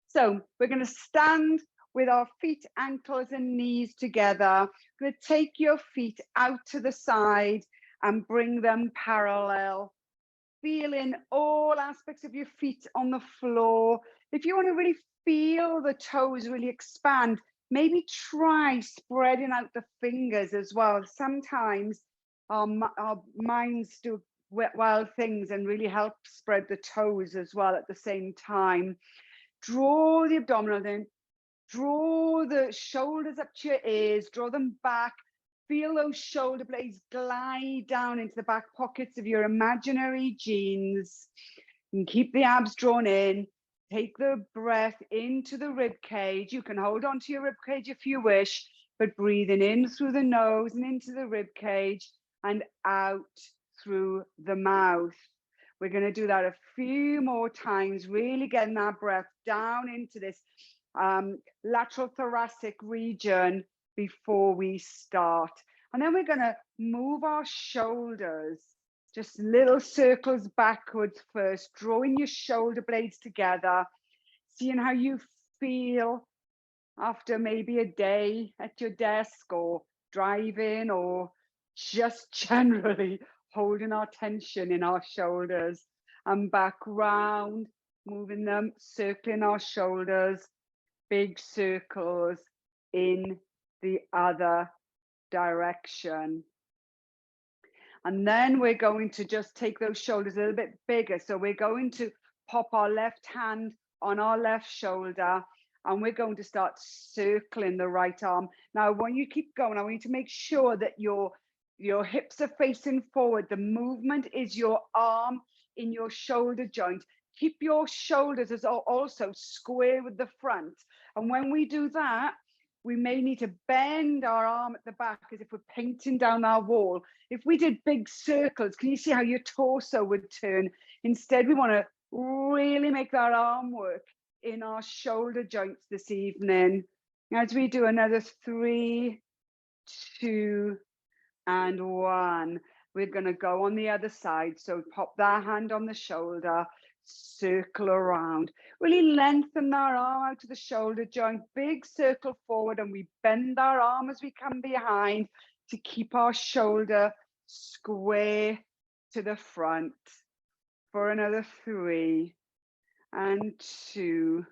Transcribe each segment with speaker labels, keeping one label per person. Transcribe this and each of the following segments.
Speaker 1: So we're going to stand with our feet, ankles and knees together. We're going to take your feet out to the side and bring them parallel. Feeling all aspects of your feet on the floor. If you want to really feel the toes really expand, maybe try spreading out the fingers as well. Sometimes our minds do wild things and really help spread the toes as well at the same time. Draw the abdominal in, draw the shoulders up to your ears, draw them back. Feel those shoulder blades glide down into the back pockets of your imaginary jeans, and keep the abs drawn in. Take the breath into the rib cage. You can hold on to your rib cage if you wish, but breathing in through the nose and into the rib cage and out through the mouth. We're going to do that a few more times, really getting that breath down into this lateral thoracic region before we start. And then we're going to move our shoulders, just little circles backwards first, drawing your shoulder blades together, seeing how you feel after maybe a day at your desk or driving, or just generally holding our tension in our shoulders, and back round, moving them, circling our shoulders, big circles in the other direction. And then we're going to just take those shoulders a little bit bigger. So we're going to pop our left hand on our left shoulder, and we're going to start circling the right arm. Now, when you keep going, I want you to make sure that your hips are facing forward. The movement is your arm in your shoulder joint. Keep your shoulders as also square with the front. And when we do that, we may need to bend our arm at the back as if we're painting down our wall. If we did big circles, can you see how your torso would turn? Instead, we want to really make that arm work in our shoulder joints this evening. As we do another 3, 2, and 1. We're going to go on the other side. So pop that hand on the shoulder, circle around, really lengthen our arm out to the shoulder joint, big circle forward, and we bend our arm as we come behind to keep our shoulder square to the front. For another 3, and 2,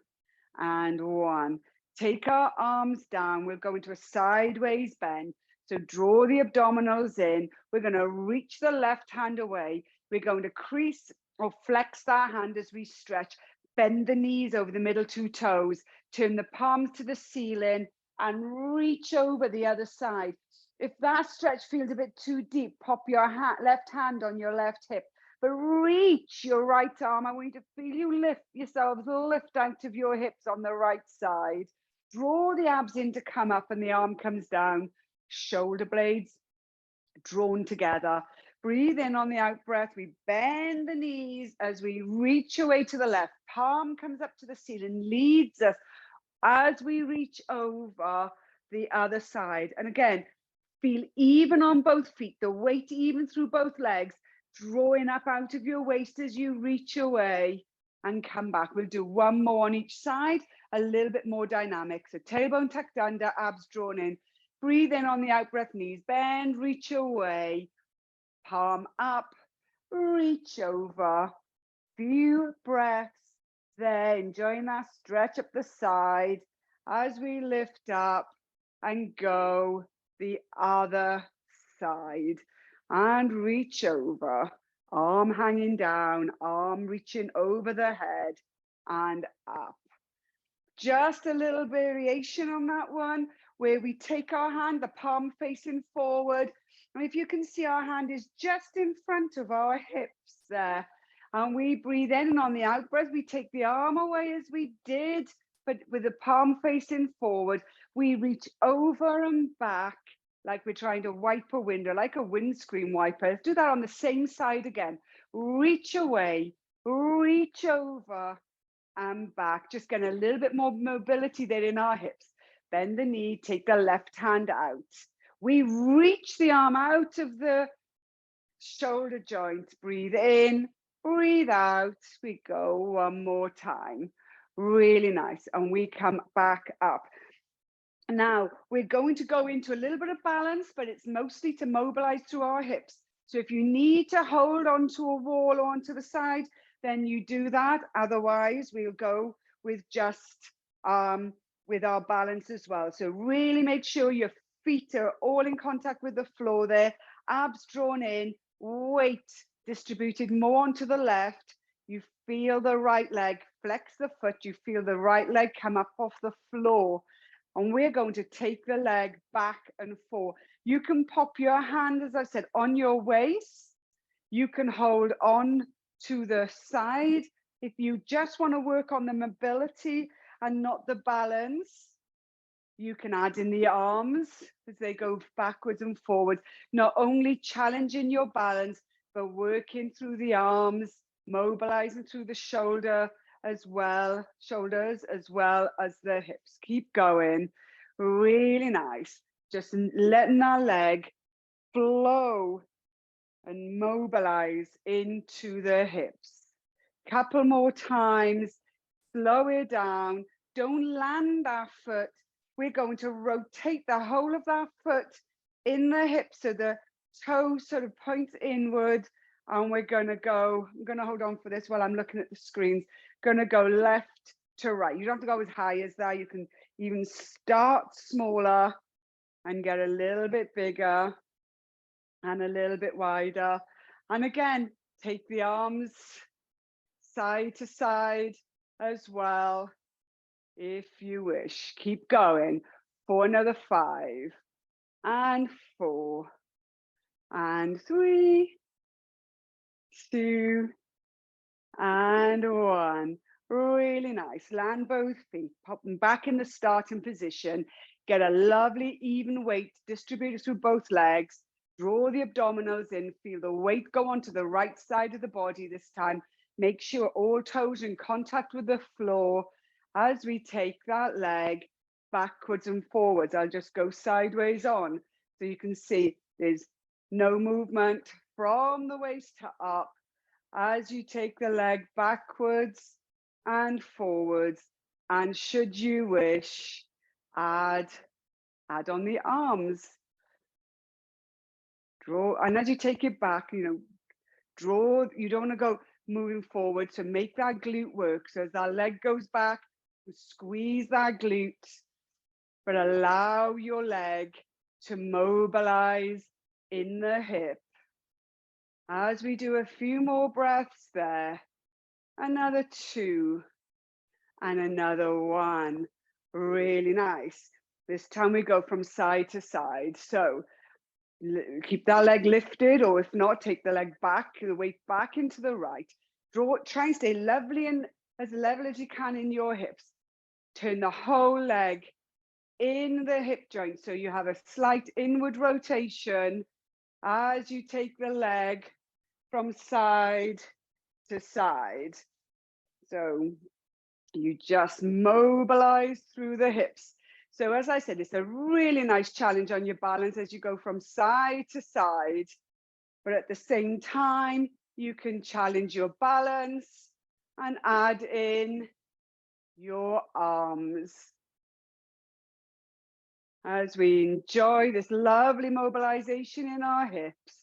Speaker 1: and 1. Take our arms down. We'll go into a sideways bend. So draw the abdominals in. We're going to reach the left hand away. We're going to crease or flex that hand as we stretch. Bend the knees over the middle 2 toes. Turn the palms to the ceiling and reach over the other side. If that stretch feels a bit too deep, pop your left hand on your left hip. But reach your right arm. I want you to feel you lift yourselves, lift out of your hips on the right side. Draw the abs in to come up and the arm comes down. Shoulder blades drawn together. Breathe in on the out breath. We bend the knees as we reach away to the left. Palm comes up to the ceiling, leads us as we reach over the other side. And again, feel even on both feet, the weight even through both legs, drawing up out of your waist as you reach away and come back. We'll do 1 more on each side, a little bit more dynamic. So tailbone tucked under, abs drawn in. Breathe in on the out breath, knees bend, reach away, palm up, reach over. Few breaths there, enjoying that stretch up the side as we lift up and go the other side. And reach over, arm hanging down, arm reaching over the head and up. Just a little variation on that one, where we take our hand, the palm facing forward. And if you can see, our hand is just in front of our hips there. And we breathe in, and on the out breath, we take the arm away as we did, but with the palm facing forward, we reach over and back like we're trying to wipe a window, like a windscreen wiper. Let's do that on the same side again. Reach away, reach over and back. Just getting a little bit more mobility there in our hips. Bend the knee, take the left hand out. We reach the arm out of the shoulder joint. Breathe in, breathe out. We go 1 more time. Really nice. And we come back up. Now we're going to go into a little bit of balance, but it's mostly to mobilize through our hips. So if you need to hold onto a wall or onto the side, then you do that. Otherwise, we'll go with just with our balance as well. So really make sure your feet are all in contact with the floor there, abs drawn in, weight distributed more onto the left. You feel the right leg flex the foot, you feel the right leg come up off the floor. And we're going to take the leg back and forth. You can pop your hand, as I said, on your waist. You can hold on to the side. If you just want to work on the mobility and not the balance, you can add in the arms as they go backwards and forwards, not only challenging your balance, but working through the arms, mobilizing through the shoulders as well as the hips. Keep going. Really nice. Just letting our leg flow and mobilize into the hips. Couple more times. Slow it down. Don't land our foot. We're going to rotate the whole of that foot in the hip so the toe sort of points inward. And we're going to go, I'm going to hold on for this while I'm looking at the screens. Going to go left to right. You don't have to go as high as that. You can even start smaller and get a little bit bigger and a little bit wider. And again, take the arms side to side as well, if you wish. Keep going for another 5 and 4 and 3, 2 and 1. Really nice. Land both feet, pop them back in the starting position. Get a lovely even weight distributed through both legs. Draw the abdominals in. Feel the weight go onto the right side of the body this time. Make sure all toes are in contact with the floor as we take that leg backwards and forwards. I'll just go sideways on so you can see there's no movement from the waist to up as you take the leg backwards and forwards. And should you wish, add on the arms. Draw, and as you take it back, draw, you don't want to go moving forward, so make that glute work. So as that leg goes back, squeeze that glute, but allow your leg to mobilize in the hip. As we do a few more breaths there, another 2 and another 1. Really nice. This time we go from side to side. So keep that leg lifted, or if not, take the leg back, the weight back into the right. Try and stay lovely and as level as you can in your hips. Turn the whole leg in the hip joint, so you have a slight inward rotation as you take the leg from side to side. So you just mobilize through the hips. So as I said, it's a really nice challenge on your balance as you go from side to side, but at the same time, you can challenge your balance and add in your arms. As we enjoy this lovely mobilization in our hips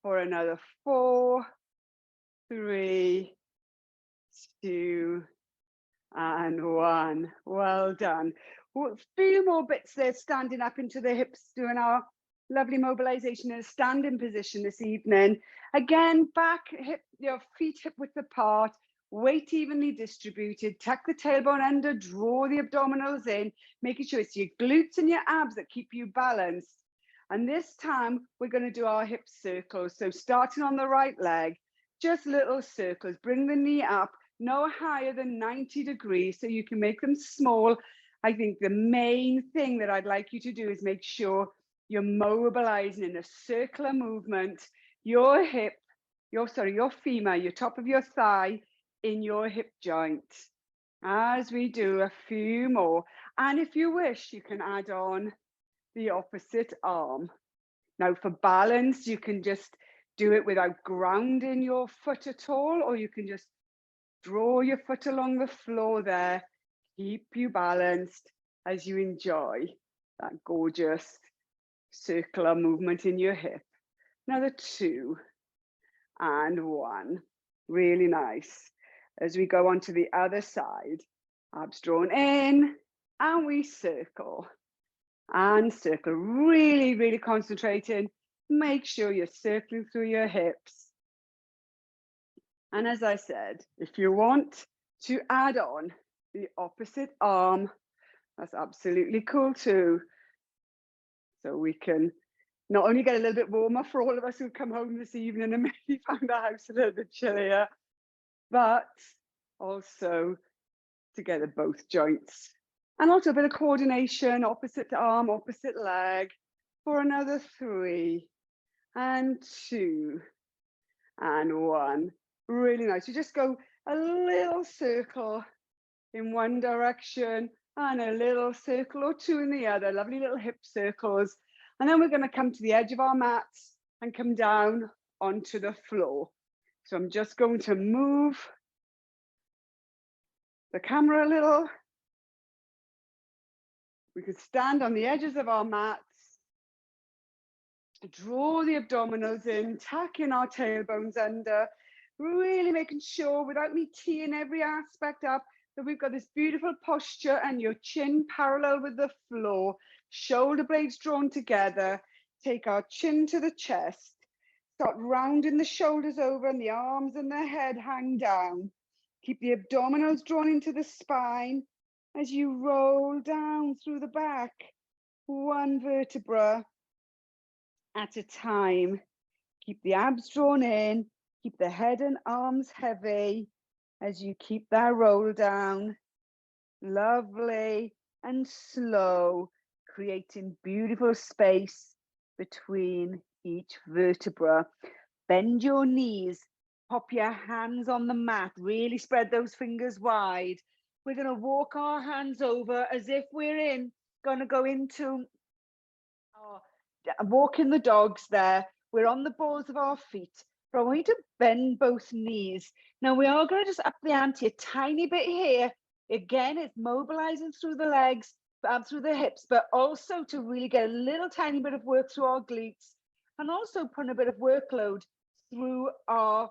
Speaker 1: for another 4, 3, 2, and 1. Well done. A few more bits there, standing up into the hips, doing our lovely mobilization in a standing position this evening. Again, back, hip, your feet hip width apart, weight evenly distributed, tuck the tailbone under, draw the abdominals in, making sure it's your glutes and your abs that keep you balanced. And this time we're going to do our hip circles. So starting on the right leg, just little circles, bring the knee up, no higher than 90 degrees, so you can make them small. I think the main thing that I'd like you to do is make sure you're mobilizing in a circular movement, your hip, your femur, your top of your thigh in your hip joint. As we do a few more, and if you wish, you can add on the opposite arm. Now for balance, you can just do it without grounding your foot at all, or you can just Draw your foot along the floor there. Keep you balanced as you enjoy that gorgeous circular movement in your hip. Another 2 and 1. Really nice. As we go on to the other side, abs drawn in, and we circle and circle. Really, really concentrating. Make sure you're circling through your hips. And as I said, if you want to add on the opposite arm, that's absolutely cool too. So we can not only get a little bit warmer for all of us who come home this evening and maybe found the house a little bit chillier, but also together both joints. And also a bit of coordination, opposite arm, opposite leg, for another 3 and 2 and 1. Really nice. You just go a little circle in one direction and a little circle or 2 in the other. Lovely little hip circles. And then we're going to come to the edge of our mats and come down onto the floor. So I'm just going to move the camera a little. We could stand on the edges of our mats, draw the abdominals in, tuck in our tailbones under, really making sure without me teeing every aspect up that we've got this beautiful posture and your chin parallel with the floor, shoulder blades drawn together, take our chin to the chest, start rounding the shoulders over and the arms and the head hang down. Keep the abdominals drawn into the spine as you roll down through the back, one vertebra at a time. Keep the abs drawn in, keep the head and arms heavy as you keep that roll down. Lovely and slow, creating beautiful space between each vertebra. Bend your knees, pop your hands on the mat, really spread those fingers wide. We're going to walk our hands over as if we're going to go into walking the dogs there. We're on the balls of our feet, but I want you to bend both knees. Now we are going to just up the ante a tiny bit here. Again, it's mobilizing through the legs, through the hips, but also to really get a little tiny bit of work through our glutes, and also put a bit of workload through our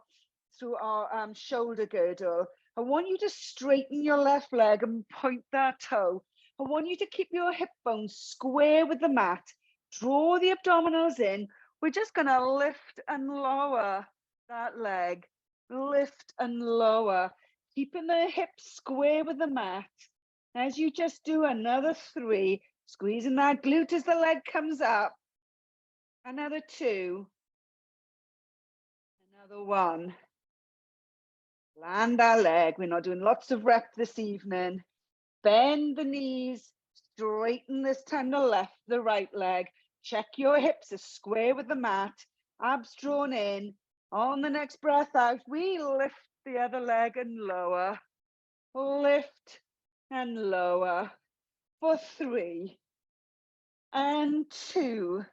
Speaker 1: shoulder girdle. I want you to straighten your left leg and point that toe. I want you to keep your hip bones square with the mat. Draw the abdominals in. We're just going to lift and lower that leg. Lift and lower. Keeping the hips square with the mat. As you just do another 3. Squeezing that glute as the leg comes up. Another 2. Another 1. Land our leg. We're not doing lots of reps this evening. Bend the knees. Straighten this time the right leg. Check your hips are square with the mat. Abs drawn in. On the next breath out, we lift the other leg and lower. Lift and lower for 3 and 2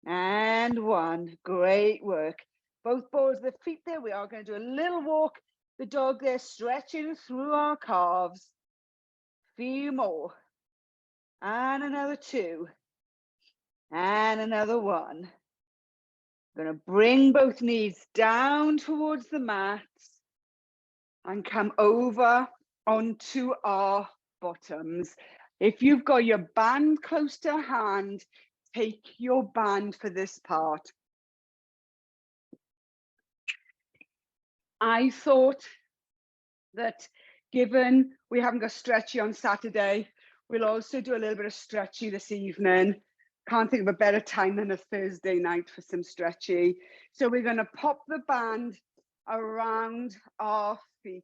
Speaker 1: and 1. Great work. Both balls of the feet there. We are going to do a little walk. The dog there stretching through our calves. Few more. And another 2. And another 1. I'm going to bring both knees down towards the mat and come over onto our bottoms. If you've got your band close to hand, take your band for this part. I thought that given we haven't got stretchy on Saturday, we'll also do a little bit of stretchy this evening. Can't think of a better time than a Thursday night for some stretchy. So we're going to pop the band around our feet,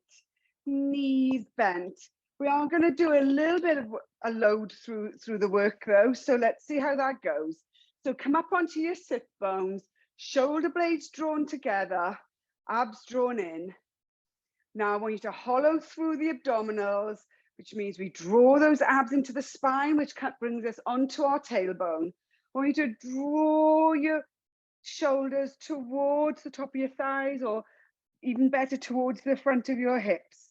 Speaker 1: knees bent. We are going to do a little bit of a load through the work though. So let's see how that goes. So come up onto your sit bones, shoulder blades drawn together, abs drawn in. Now I want you to hollow through the abdominals, which means we draw those abs into the spine, which brings us onto our tailbone. I want you to draw your shoulders towards the top of your thighs or even better towards the front of your hips.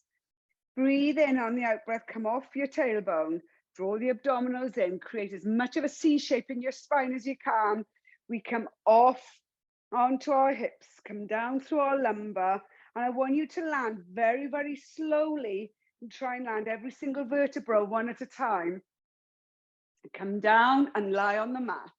Speaker 1: Breathe in on the out breath, come off your tailbone, draw the abdominals in, create as much of a C shape in your spine as you can. We come off onto our hips, come down through our lumbar, and I want you to land very, very slowly and try and land every single vertebra one at a time. Come down and lie on the mat.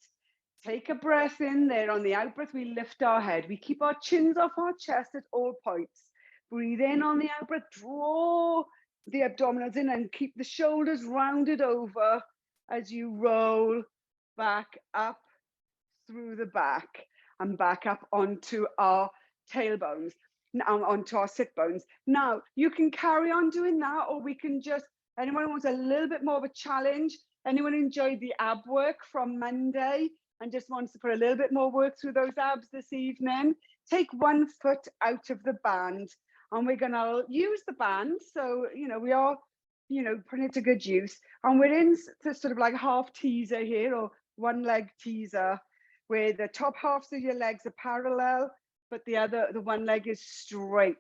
Speaker 1: Take a breath in there. On the out breath, we lift our head. We keep our chins off our chest at all points. Breathe in on the out breath, draw the abdominals in and keep the shoulders rounded over as you roll back up through the back and back up onto our tailbones, now onto our sit bones. Now, you can carry on doing that, or we can just, anyone wants a little bit more of a challenge? Anyone enjoyed the ab work from Monday and just wants to put a little bit more work through those abs this evening? Take one foot out of the band, and we're going to use the band. So, we are, putting it to good use. And we're in to sort of like half teaser here, or one leg teaser, where the top halves of your legs are parallel, but the one leg is straight.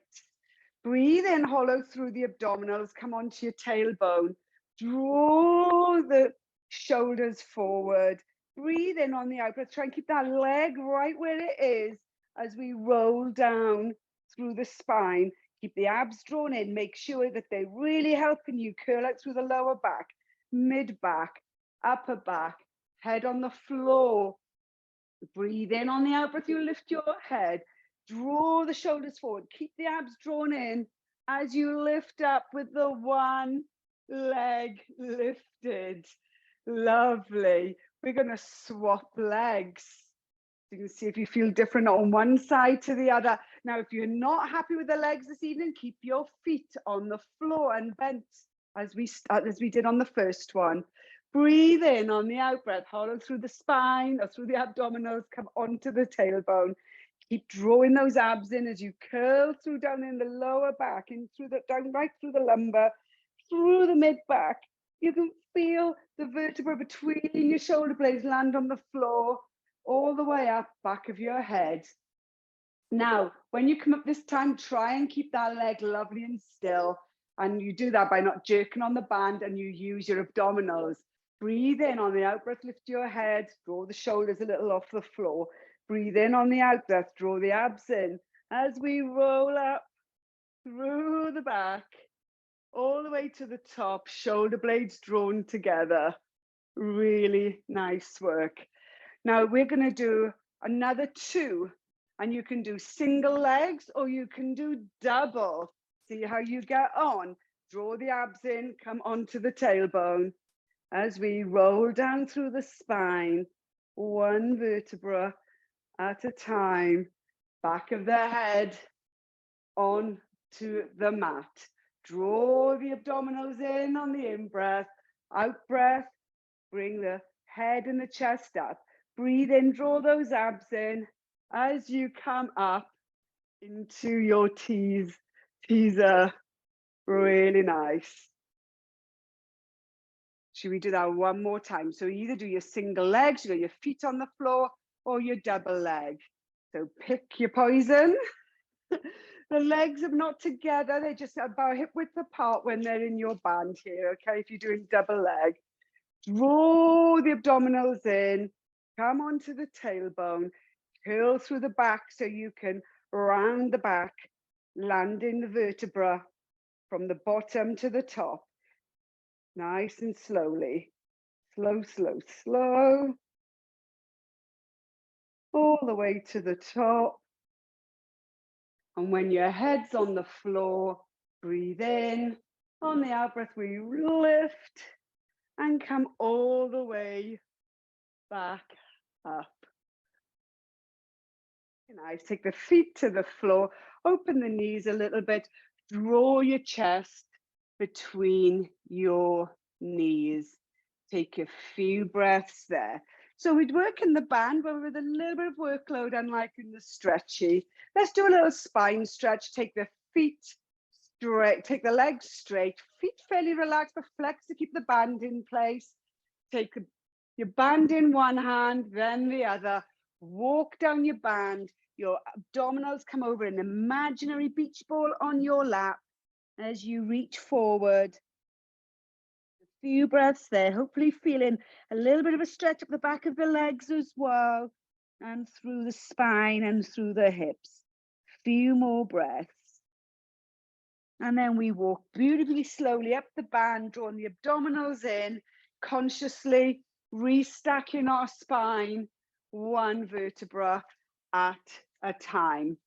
Speaker 1: Breathe in, hollow through the abdominals, come onto your tailbone. Draw the shoulders forward. Breathe in on the out breath. Try and keep that leg right where it is as we roll down through the spine. Keep the abs drawn in. Make sure that they're really helping you curl out through the lower back, mid back, upper back, head on the floor. Breathe in on the out breath. You lift your head. Draw the shoulders forward. Keep the abs drawn in as you lift up with the one leg lifted. Lovely. We're going to swap legs. You can see if you feel different on one side to the other. Now, if you're not happy with the legs this evening, keep your feet on the floor and bent as we did on the first one. Breathe in on the out breath, hollow through the spine or through the abdominals, come onto the tailbone. Keep drawing those abs in as you curl through down in the lower back, in through the down right through the lumbar, through the mid back. You can feel the vertebra between your shoulder blades land on the floor, all the way up back of your head. Now, when you come up this time, try and keep that leg lovely and still. And you do that by not jerking on the band, and you use your abdominals. Breathe in on the out breath, lift your head, draw the shoulders a little off the floor. Breathe in on the out breath, draw the abs in as we roll up through the back, all the way to the top, shoulder blades drawn together. Really nice work. Now we're going to do another two, and you can do single legs or you can do double. See how you get on. Draw the abs in, come onto the tailbone as we roll down through the spine, one vertebra at a time, back of the head onto the mat. Draw the abdominals in on the in-breath, out-breath, bring the head and the chest up. Breathe in, draw those abs in as you come up into your teaser. Really nice. Should we do that one more time? So either do your single legs, you got your feet on the floor, or your double leg. So pick your poison. The legs are not together, they're just about hip width apart when they're in your band here, okay? If you're doing double leg. Draw the abdominals in, come onto the tailbone, curl through the back so you can round the back, landing the vertebra from the bottom to the top. Nice and slowly. Slow, slow, slow. All the way to the top. And when your head's on the floor, breathe in. On the out breath, we lift and come all the way back up. Nice. Take the feet to the floor, open the knees a little bit, draw your chest between your knees. Take a few breaths there. So we'd work in the band, but with a little bit of workload, unlike in the stretchy. Let's do a little spine stretch. Take the feet straight, take the legs straight, feet fairly relaxed, but flex to keep the band in place. Take your band in one hand, then the other. Walk down your band. Your abdominals come over an imaginary beach ball on your lap as you reach forward. A few breaths there, hopefully feeling a little bit of a stretch up the back of the legs as well, and through the spine and through the hips. Few more breaths. And then we walk beautifully slowly up the band, drawing the abdominals in, consciously restacking our spine, one vertebra at a time.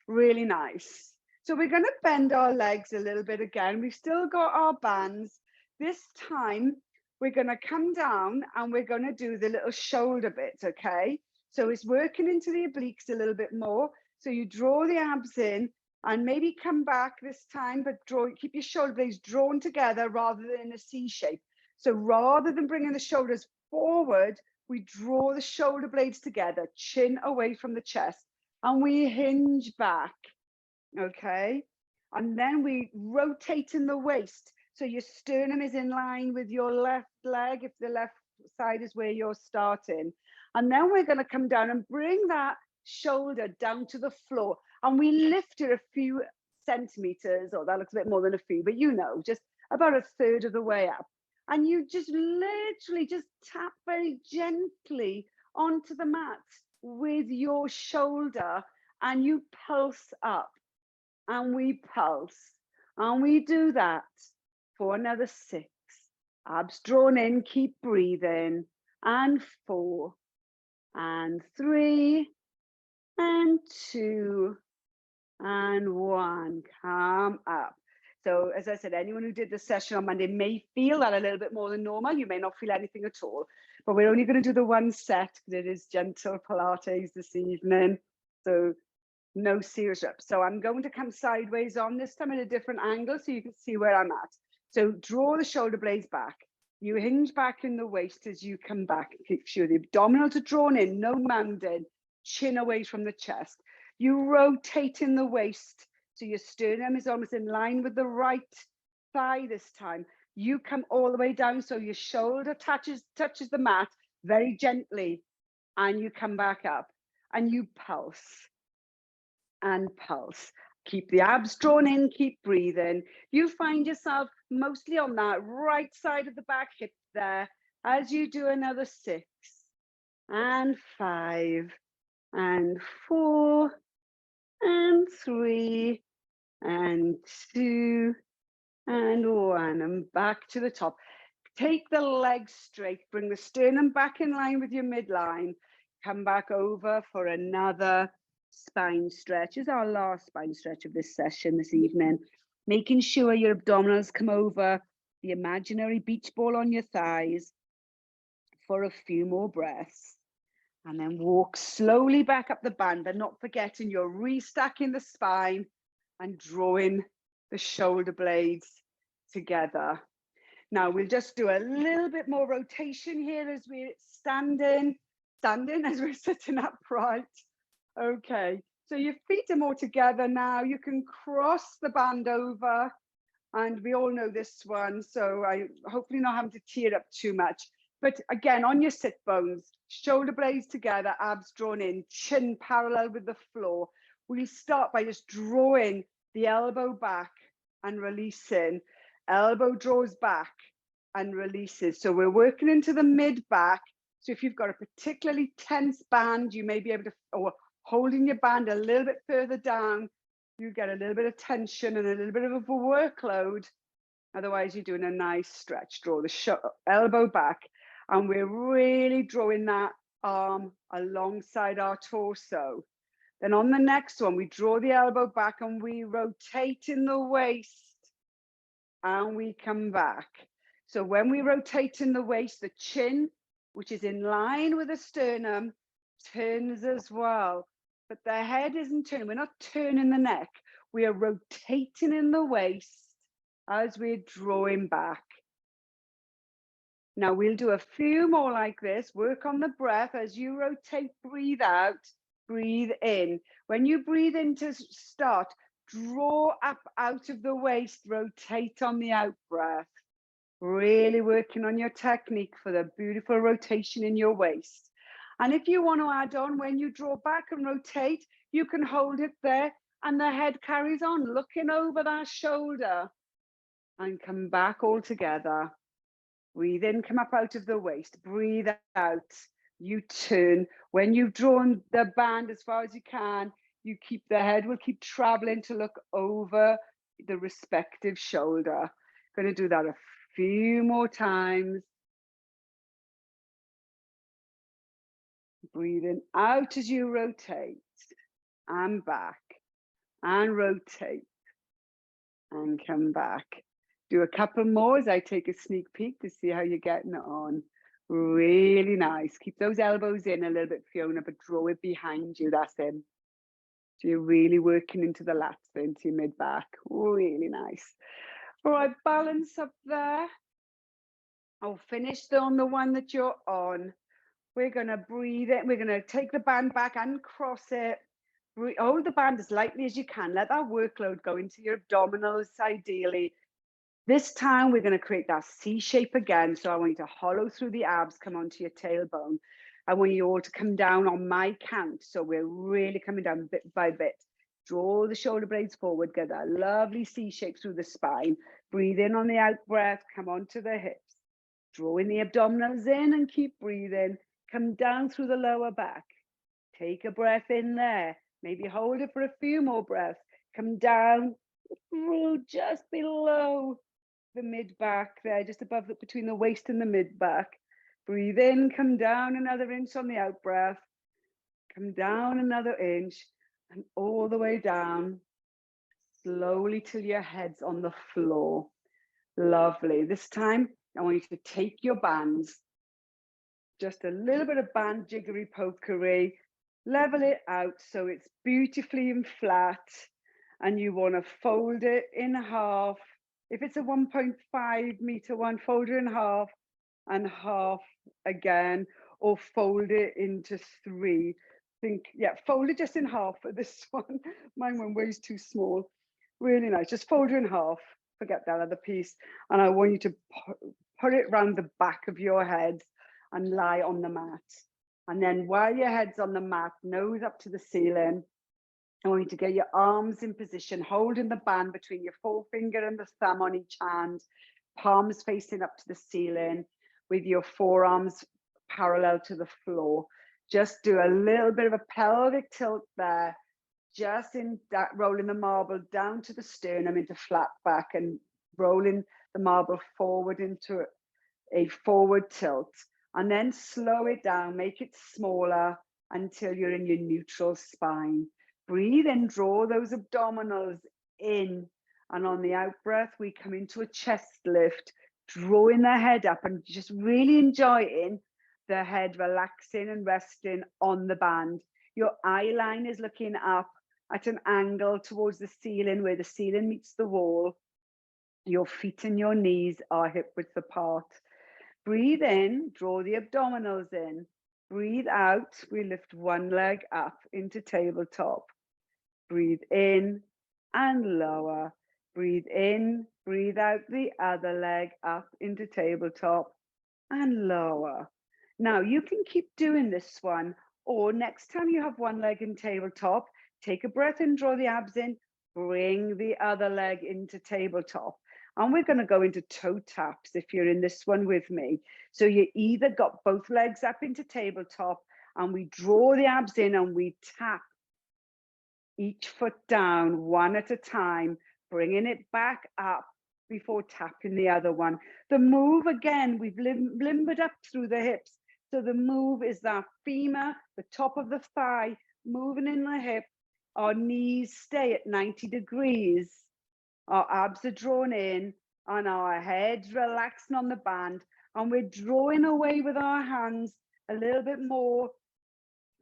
Speaker 1: Really nice. So we're going to bend our legs a little bit again. We've still got our bands. This time we're going to come down and we're going to do the little shoulder bits, okay? So it's working into the obliques a little bit more. So you draw the abs in and maybe come back this time, but keep your shoulder blades drawn together rather than in a C shape. So rather than bringing the shoulders forward, we draw the shoulder blades together, chin away from the chest, and we hinge back, okay? And then we rotate in the waist. So your sternum is in line with your left leg, if the left side is where you're starting. And then we're going to come down and bring that shoulder down to the floor. And we lift it a few centimeters, or that looks a bit more than a few, but you know, just about a third of the way up. And you just literally just tap very gently onto the mat with your shoulder, and you pulse up, and we pulse, and we do that for another 6. Abs drawn in, keep breathing, and 4, and 3, and 2, and 1. Come up. So as I said, anyone who did the session on Monday may feel that a little bit more than normal. You may not feel anything at all, but we're only going to do the one set because it is gentle Pilates this evening. So no serious reps. So I'm going to come sideways on this time at a different angle so you can see where I'm at. So draw the shoulder blades back. You hinge back in the waist as you come back. Make sure the abdominals are drawn in, no mounding, chin away from the chest. You rotate in the waist, so your sternum is almost in line with the right thigh this time. You come all the way down, so your shoulder touches the mat very gently, and you come back up, and you pulse, and pulse. Keep the abs drawn in, keep breathing. You find yourself mostly on that right side of the back hip there, as you do another 6, and 5, and 4, and 3, and 2, and 1, and back to the top. Take the legs straight, bring the sternum back in line with your midline, come back over for another spine stretch. Is our last spine stretch of this session this evening, making sure your abdominals come over the imaginary beach ball on your thighs for a few more breaths. And then walk slowly back up the band, but not forgetting you're restacking the spine and drawing the shoulder blades together. Now we'll just do a little bit more rotation here as we're standing as we're sitting upright. Okay, so your feet are more together now. You can cross the band over, and we all know this one, so I hopefully not having to tear up too much. But again, on your sit bones, shoulder blades together, abs drawn in, chin parallel with the floor. We'll start by just drawing the elbow back and releasing. Elbow draws back and releases. So we're working into the mid back. So if you've got a particularly tense band, you may be able to, or holding your band a little bit further down, you get a little bit of tension and a little bit of a workload. Otherwise, you're doing a nice stretch. Draw the elbow back. And we're really drawing that arm alongside our torso. Then on the next one, we draw the elbow back and we rotate in the waist and we come back. So when we rotate in the waist, the chin, which is in line with the sternum, turns as well. But the head isn't turning. We're not turning the neck. We are rotating in the waist as we're drawing back. Now we'll do a few more like this. Work on the breath as you rotate, breathe out, breathe in. When you breathe in to start, draw up out of the waist, rotate on the out breath. Really working on your technique for the beautiful rotation in your waist. And if you want to add on, when you draw back and rotate, You can hold it there and the head carries on, looking over that shoulder, and come back all together. Breathe in, come up out of the waist. Breathe out. You turn. When you've drawn the band as far as you can, you keep the head will keep traveling to look over the respective shoulder. Going to do that a few more times. Breathing out as you rotate and back and rotate and come back. Do a couple more as I take a sneak peek to see how you're getting on. Really nice. Keep those elbows in a little bit, Fiona, but draw it behind you. That's it. So you're really working into the lats, into your mid back. Really nice. All right, balance up there. I'll finish on the one that you're on. We're going to breathe it. We're going to take the band back and cross it. Hold the band as lightly as you can. Let that workload go into your abdominals, ideally. This time, we're going to create that C shape again. So I want you to hollow through the abs, come onto your tailbone. I want you all to come down on my count. So we're really coming down bit by bit. Draw the shoulder blades forward, get that lovely C shape through the spine. Breathe in on the out breath, come onto the hips. Draw in the abdominals in and keep breathing. Come down through the lower back. Take a breath in there. Maybe hold it for a few more breaths. Come down through just below the mid back there, just above between the waist and the mid back. Breathe in, come down another inch on the out breath. Come down another inch and all the way down slowly till your head's on the floor. Lovely. This time I want you to take your bands, just a little bit of band jiggery pokery, level it out so it's beautifully and flat, and you want to fold it in half. If it's a 1.5 meter one, fold it in half and half again, or fold it into three. Fold it just in half for this one. Mine went way too small. Really nice. Just fold it in half. Forget that other piece. And I want you to put it around the back of your head and lie on the mat. And then while your head's on the mat, nose up to the ceiling, I want you to get your arms in position, holding the band between your forefinger and the thumb on each hand, palms facing up to the ceiling with your forearms parallel to the floor. Just do a little bit of a pelvic tilt there, just in that, rolling the marble down to the sternum into flat back and rolling the marble forward into a forward tilt. And then slow it down, make it smaller until you're in your neutral spine. Breathe in, draw those abdominals in. And on the out breath, we come into a chest lift, drawing the head up and just really enjoying the head relaxing and resting on the band. Your eye line is looking up at an angle towards the ceiling where the ceiling meets the wall. Your feet and your knees are hip width apart. Breathe in, draw the abdominals in. Breathe out, we lift one leg up into tabletop. Breathe in and lower. Breathe in, breathe out the other leg up into tabletop and lower. Now you can keep doing this one, or next time you have one leg in tabletop, take a breath in, draw the abs in, bring the other leg into tabletop. And we're going to go into toe taps if you're in this one with me. So you either got both legs up into tabletop and we draw the abs in and we tap each foot down one at a time, bringing it back up before tapping the other one. The move, again, we've limbered up through the hips. So the move is that femur, the top of the thigh, moving in the hip. Our knees stay at 90 degrees. Our abs are drawn in and our head's relaxing on the band. And we're drawing away with our hands a little bit more,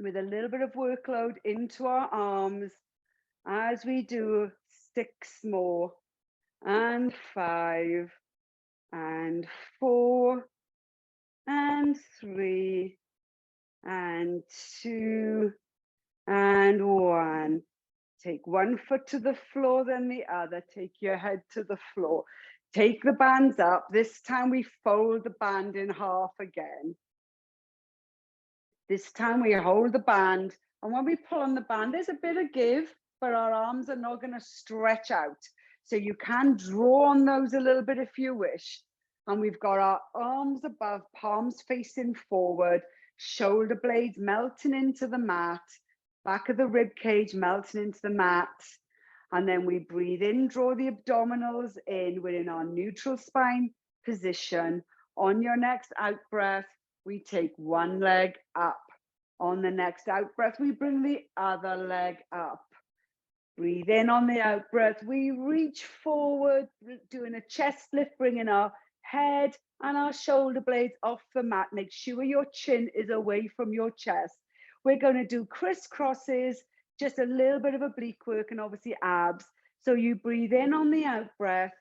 Speaker 1: with a little bit of workload into our arms as we do 6 more, and 5, and 4, and 3, and 2, and 1. Take one foot to the floor, then the other. Take your head to the floor. Take the bands up. This time we fold the band in half again. This time we hold the band And when we pull on the band, there's a bit of give, but our arms are not going to stretch out. So you can draw on those a little bit if you wish. And we've got our arms above, palms facing forward, shoulder blades melting into the mat, back of the rib cage melting into the mat. And then we breathe in, draw the abdominals in. We're in our neutral spine position. On your next out breath, we take one leg up. On the next out breath, we bring the other leg up. Breathe in on the out breath. We reach forward, doing a chest lift, bringing our head and our shoulder blades off the mat. Make sure your chin is away from your chest. We're going to do crisscrosses, just a little bit of oblique work and obviously abs. So you breathe in on the out breath.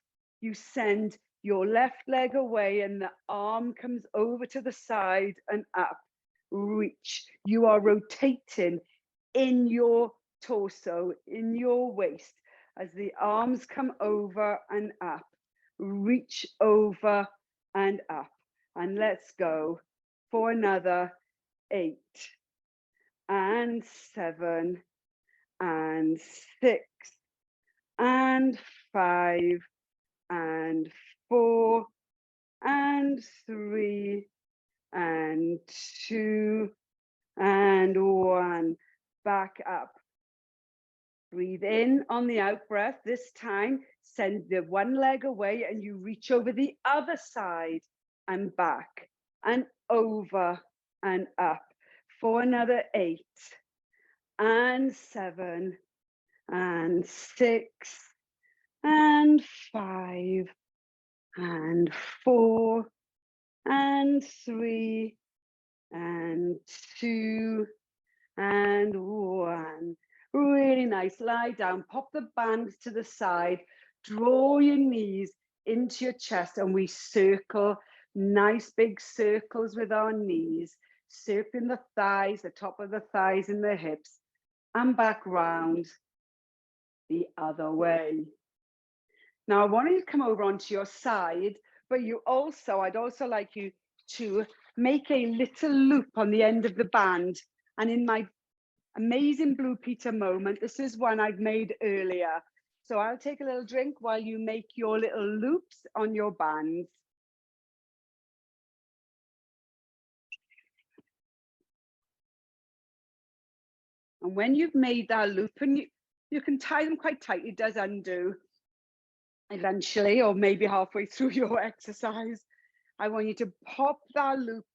Speaker 1: You send your left leg away and the arm comes over to the side and up. Reach. You are rotating in your torso, in your waist, as the arms come over and up. Reach over and up. And let's go for another 8 and 7 and 6 and 5 and 4 and 3 and 2 and 1. Back up. Breathe in on the out breath. This time, send the one leg away and you reach over the other side and back and over and up for another 8 and 7 and 6 and 5 and 4 and 3 and 2 and 1. Really nice. Lie down, pop the band to the side, draw your knees into your chest, and we circle nice big circles with our knees, circling the thighs, the top of the thighs and the hips, and back round the other way. Now I want you to come over onto your side, but I'd also like you to make a little loop on the end of the band. And in my amazing Blue Peter moment, this is one I've made earlier. So I'll take a little drink while you make your little loops on your bands. And when you've made that loop, and you can tie them quite tight, it does undo eventually, or maybe halfway through your exercise. I want you to pop that loop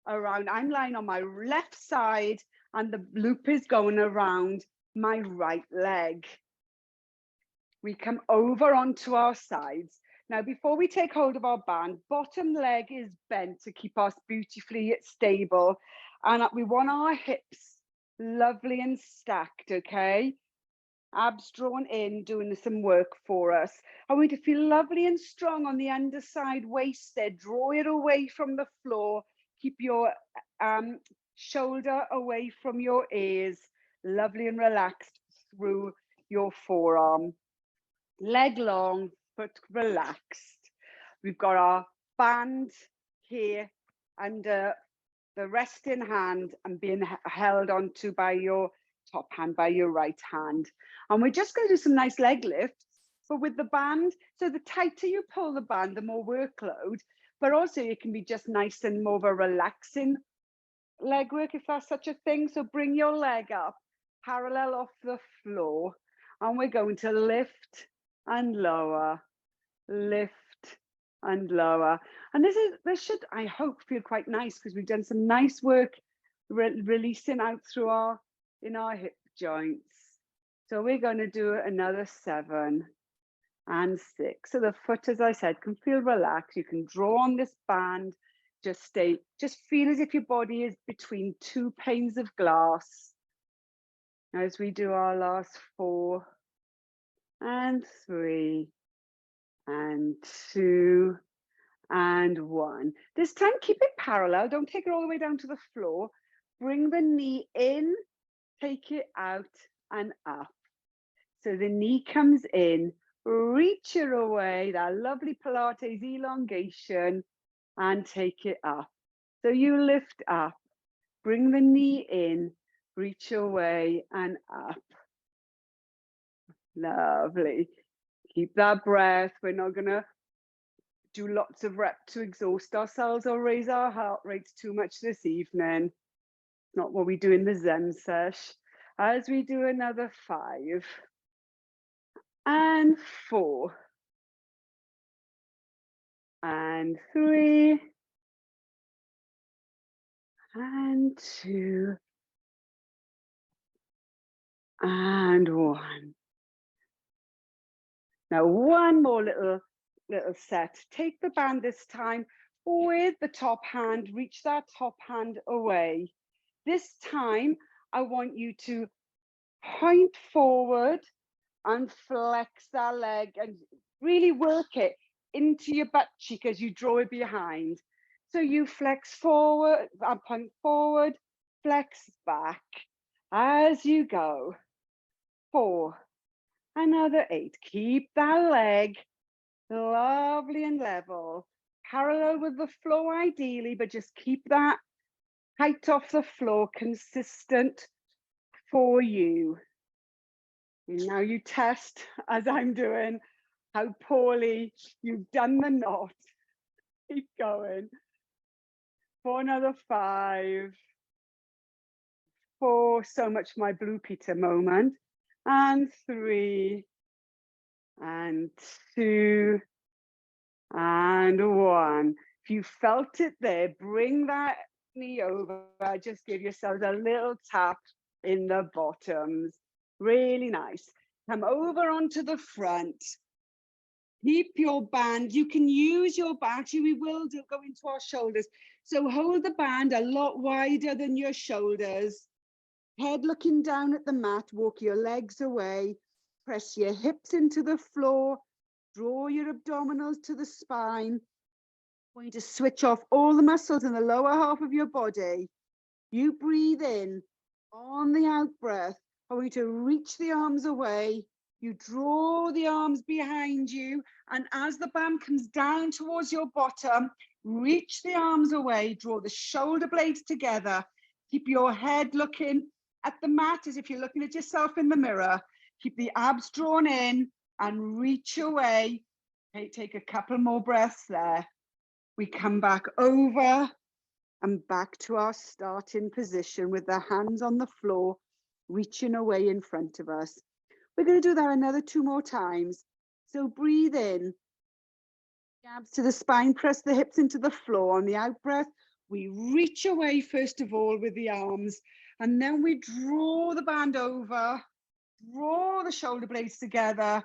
Speaker 1: around. I'm lying on my left side and the loop is going around my right leg. We come over onto our sides. Now, before we take hold of our band, bottom leg is bent to keep us beautifully stable. And we want our hips lovely and stacked, okay? Abs drawn in, doing some work for us. I want you to feel lovely and strong on the underside waist there. Draw it away from the floor. Keep your shoulder away from your ears. Lovely and relaxed through your forearm. Leg long, but relaxed. We've got our band here under the resting hand and being held onto by your top hand, by your right hand. And we're just going to do some nice leg lifts, but with the band. So the tighter you pull the band, the more workload, but also it can be just nice and more of a relaxing leg work, if that's such a thing. So bring your leg up, parallel off the floor, and we're going to lift and lower, lift and lower. And this should, I hope, feel quite nice because we've done some nice work releasing out through in our hip joints. So we're going to do another 7 and 6. So the foot, as I said, can feel relaxed. You can draw on this band. Just feel as if your body is between 2 panes of glass. As we do our last 4 and 3 and 2 and 1. This time, keep it parallel. Don't take it all the way down to the floor. Bring the knee in, take it out and up. So the knee comes in, reach it away, that lovely Pilates elongation, and take it up. So you lift up, bring the knee in, reach away and up. Lovely. Keep that breath. We're not gonna do lots of reps to exhaust ourselves or raise our heart rates too much this evening. Not what we do in the Zen sesh. As we do another 5 and 4 and 3 and 2 and 1. Now one more little set. Take the band this time with the top hand, reach that top hand away. This time I want you to point forward and flex that leg and really work it into your butt cheek as you draw it behind. So you flex forward and point forward, flex back as you go. 4, another 8. Keep that leg lovely and level, parallel with the floor ideally, but just keep that height off the floor consistent for you. And now you test, as I'm doing, how poorly you've done the knot. Keep going. For another 5. 4, so much my Blue Peter moment. And 3 and 2 and 1. If you felt it there, bring that knee over. Just give yourselves a little tap in the bottoms. Really nice. Come over onto the front. Keep your band. You can use your band. Actually, we will go into our shoulders. So hold the band a lot wider than your shoulders. Head looking down at the mat. Walk your legs away. Press your hips into the floor. Draw your abdominals to the spine. I want you to switch off all the muscles in the lower half of your body. You breathe in. On the out breath, I want you to reach the arms away. You draw the arms behind you. And as the band comes down towards your bottom, reach the arms away. Draw the shoulder blades together. Keep your head looking at the mat as if you're looking at yourself in the mirror. Keep the abs drawn in and reach away. Okay, take a couple more breaths there. We come back over and back to our starting position with the hands on the floor, reaching away in front of us. We're going to do that another 2 more times. So breathe in, the abs to the spine, press the hips into the floor. On the out breath, we reach away first of all with the arms, and then we draw the band over, draw the shoulder blades together,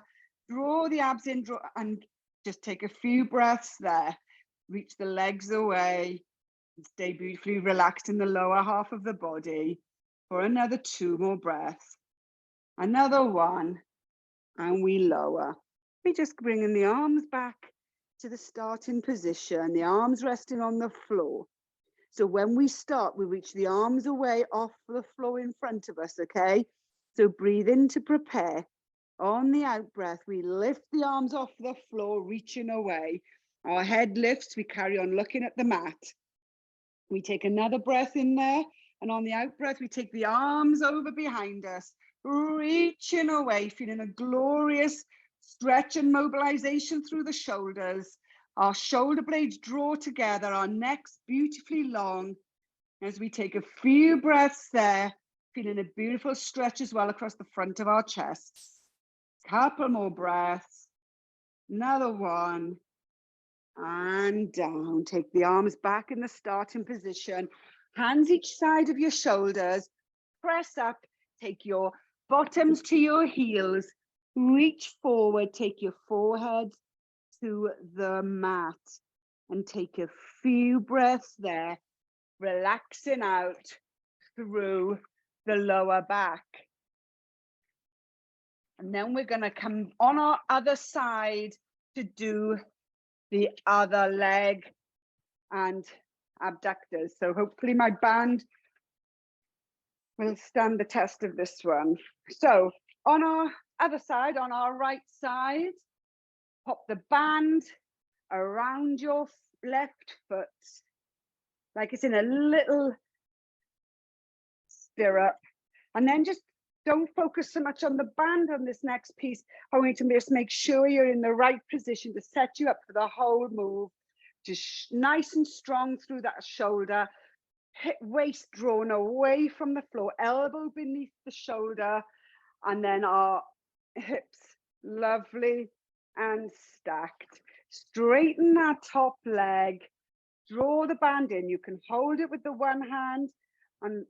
Speaker 1: draw the abs in, and just take a few breaths there. Reach the legs away and stay beautifully relaxed in the lower half of the body for another 2 more breaths. Another 1, and we lower. We just bringing the arms back to the starting position, the arms resting on the floor. So when we start, we reach the arms away off the floor in front of us, okay? So breathe in to prepare. On the out breath, we lift the arms off the floor, reaching away. Our head lifts, we carry on looking at the mat. We take another breath in there, and on the out breath, we take the arms over behind us, reaching away, feeling a glorious stretch and mobilization through the shoulders. Our shoulder blades draw together, our necks beautifully long. As we take a few breaths there, feeling a beautiful stretch as well across the front of our chests. Couple more breaths. Another 1. And down. Take the arms back in the starting position. Hands each side of your shoulders. Press up. Take your bottoms to your heels. Reach forward. Take your forehead to the mat. And take a few breaths there. Relaxing out through the lower back. And then we're going to come on our other side to do the other leg and abductors. So hopefully my band will stand the test of this one. So on our other side, on our right side, pop the band around your left foot, like it's in a little stirrup. And then just don't focus so much on the band on this next piece. I want you to just make sure you're in the right position to set you up for the whole move. Just nice and strong through that shoulder, hip, waist drawn away from the floor, elbow beneath the shoulder, and then our hips lovely and stacked. Straighten that top leg, draw the band in. You can hold it with the one hand and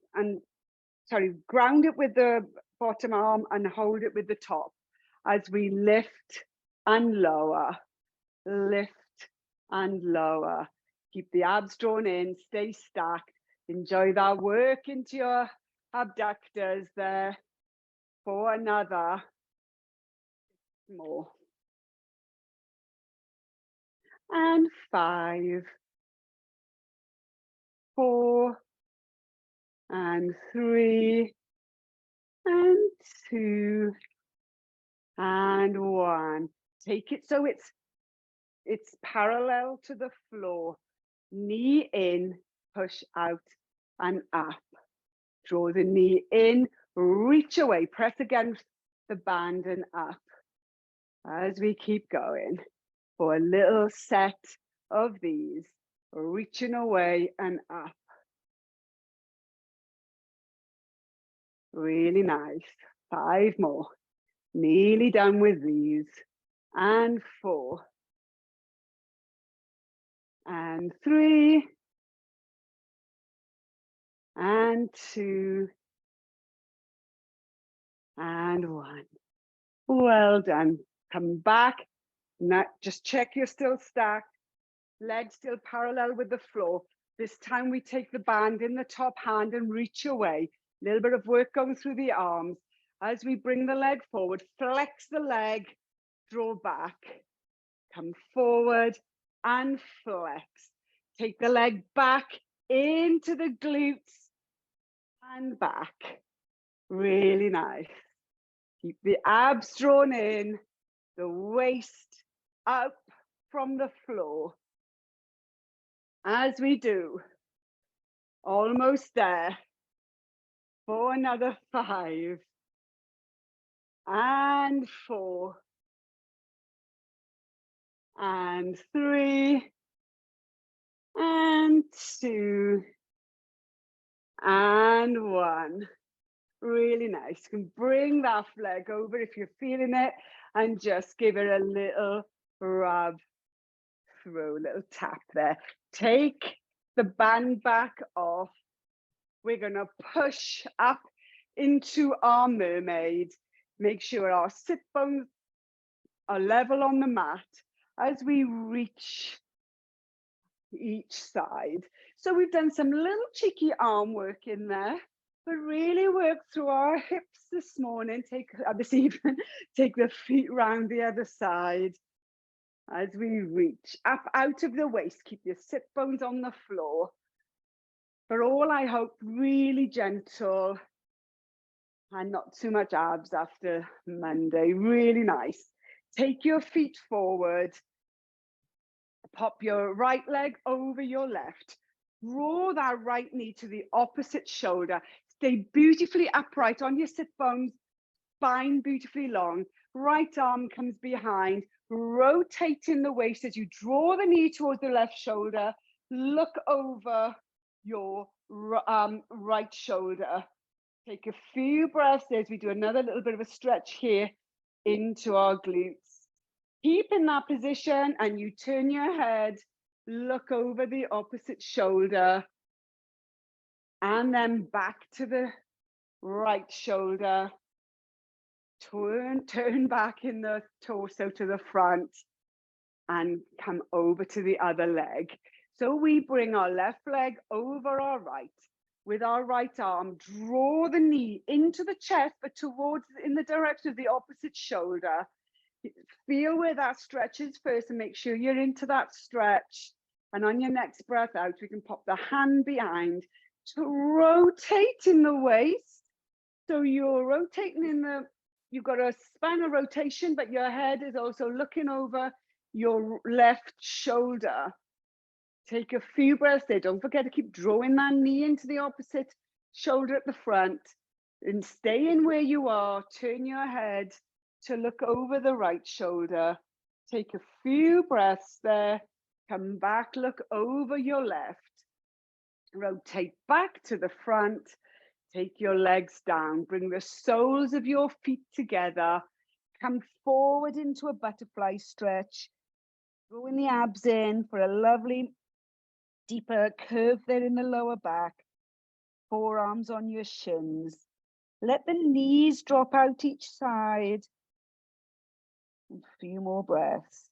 Speaker 1: ground it with the bottom arm and hold it with the top as we lift and lower, lift and lower. Keep the abs drawn in, stay stacked. Enjoy that work into your abductors there for another more. And 5, 4, and 3, and 2, and 1. Take it so it's parallel to the floor. Knee in, push out and up. Draw the knee in, reach away, press against the band and up. As we keep going for a little set of these, reaching away and up. Really nice. 5 more. Nearly done with these. And 4. And 3. And 2. And 1. Well done. Come back. Now just check you're still stacked. Legs still parallel with the floor. This time we take the band in the top hand and reach away. A little bit of work going through the arms. As we bring the leg forward, flex the leg, draw back. Come forward and flex. Take the leg back into the glutes and back. Really nice. Keep the abs drawn in, the waist up from the floor. As we do, almost there, for another 5, and 4, and 3, and 2, and 1. Really nice. You can bring that leg over if you're feeling it and just give it a little rub through, a little tap there. Take the band back off. We're going to push up into our mermaid. Make sure our sit bones are level on the mat as we reach each side. So we've done some little cheeky arm work in there, but really work through our hips this morning. This evening, take the feet round the other side as we reach up out of the waist. Keep your sit bones on the floor. But all, I hope, really gentle and not too much abs after Monday. Really nice. Take your feet forward. Pop your right leg over your left. Draw that right knee to the opposite shoulder. Stay beautifully upright on your sit bones. Spine beautifully long. Right arm comes behind. Rotating the waist as you draw the knee towards the left shoulder. Look over your right shoulder. Take a few breaths as we do another little bit of a stretch here into our glutes. Keep in that position and you turn your head, look over the opposite shoulder, and then back to the right shoulder. Turn back in the torso to the front and come over to the other leg. So we bring our left leg over our right. With our right arm, draw the knee into the chest, but towards in the direction of the opposite shoulder. Feel where that stretches first and make sure you're into that stretch. And on your next breath out, we can pop the hand behind to rotate in the waist. So you're rotating you've got a spinal rotation, but your head is also looking over your left shoulder. Take a few breaths there. Don't forget to keep drawing that knee into the opposite shoulder at the front. And staying where you are, turn your head to look over the right shoulder. Take a few breaths there. Come back, look over your left. Rotate back to the front. Take your legs down. Bring the soles of your feet together. Come forward into a butterfly stretch. Drawing the abs in for a lovely deeper curve there in the lower back. Forearms on your shins. Let the knees drop out each side. A few more breaths.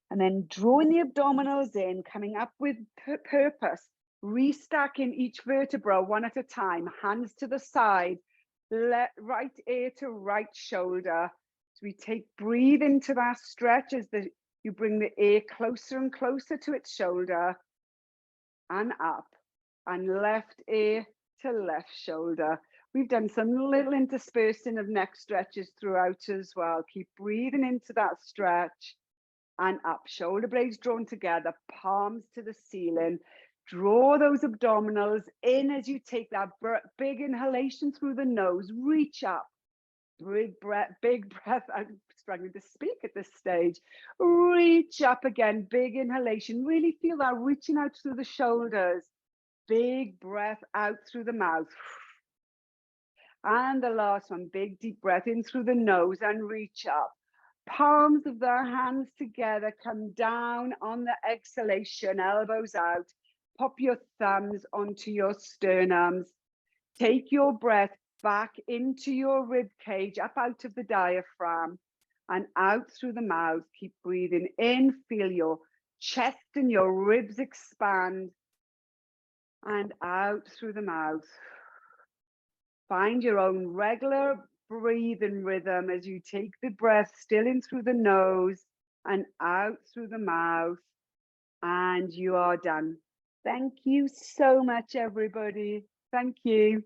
Speaker 1: And then drawing the abdominals in, coming up with purpose, restacking each vertebra one at a time, hands to the side, right ear to right shoulder. So we breathe into that stretch as you bring the ear closer and closer to its shoulder and up, and left ear to left shoulder. We've done some little interspersing of neck stretches throughout as well. Keep breathing into that stretch and up. Shoulder blades drawn together, palms to the ceiling. Draw those abdominals in as you take that big inhalation through the nose. Reach up. Big breath. I'm struggling to speak at this stage. Reach up again. Big inhalation. Really feel that reaching out through the shoulders. Big breath out through the mouth. And the last one, big deep breath in through the nose and reach up. Palms of the hands together, come down on the exhalation, elbows out. Pop your thumbs onto your sternums. Take your breath back into your rib cage, up out of the diaphragm and out through the mouth. Keep breathing in, feel your chest and your ribs expand, and out through the mouth. Find your own regular breathing rhythm as you take the breath still in through the nose and out through the mouth, and you are done. Thank you so much, everybody. Thank you.